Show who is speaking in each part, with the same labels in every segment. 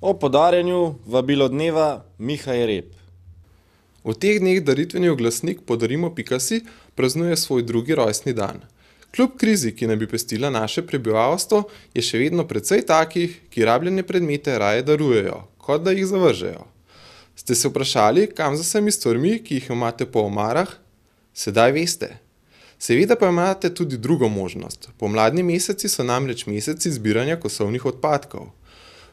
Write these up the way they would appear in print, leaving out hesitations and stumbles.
Speaker 1: O podarjanju vabilo dneva Miha Jereb.
Speaker 2: V teh dneh daritveni oglasnik Podarimo.si praznuje svoj drugi rojstni dan. Kljub krizi, ki naj bi pestila naše prebivalstvo, je še vedno precej takih, ki rabljene predmete raje darujejo, kot da jih zavržejo. Ste se vprašali, kam za vsemi stvarmi, ki jih imate po omarah? Sedaj veste. Seveda pa imate tudi drugo možnost. Pomladni meseci so namreč meseci zbiranja kosovnih odpadkov.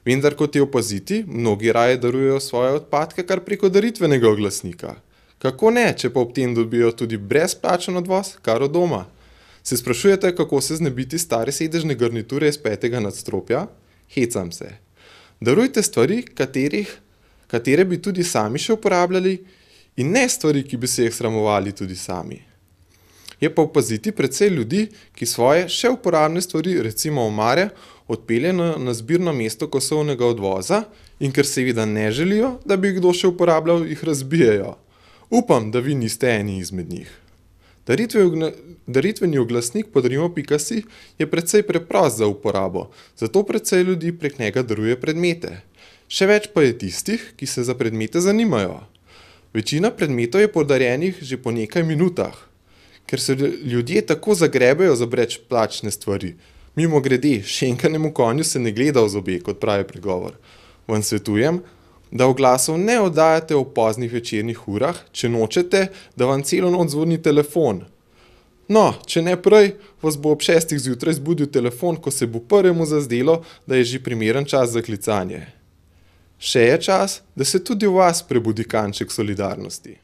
Speaker 2: Vendar, kot je opaziti, mnogi raje darujejo svoje odpadke kar preko daritvenega oglasnika. Kako ne, če pa ob tem dobijo tudi brezplačen odvoz, kar od doma? Se sprašujete, kako se znebiti stare sedežne garniture iz 5. nadstropja? Hecam se. Darujte stvari, katere bi tudi sami še uporabljali, in ne stvari, ki bi se jih sramovali tudi sami. Je pa opaziti precej ljudi, ki svoje še uporabne stvari, recimo omare, odpelje na zbirno mesto kosovnega odvoza in ker seveda ne želijo, da bi jih kdo še uporabljal, jih razbijejo. Upam, da vi niste eni izmed njih. Daritveni oglasnik Podarimo.si je precej preprost za uporabo, zato precej ljudi prek njega daruje predmete. Še več pa je tistih, ki se za predmete zanimajo. Večina predmetov je podarjenih že po nekaj minutah. Ker se ljudje tako zagrebejo za brezplačne stvari. Mimogrede, šenkanemu konju se ne gleda v zobe, kot pravi pregovor. Vam svetujem, da oglasov ne oddajate ob poznih večernih urah, če nočete, da vam celo noč zvoni telefon. No, če ne prej, vas bo ob 6. zjutraj zbudil telefon, ko se bo prvemu zazdelo, da je že primeren čas za klicanje. Še je čas, da se tudi v vas prebudi kanček solidarnosti.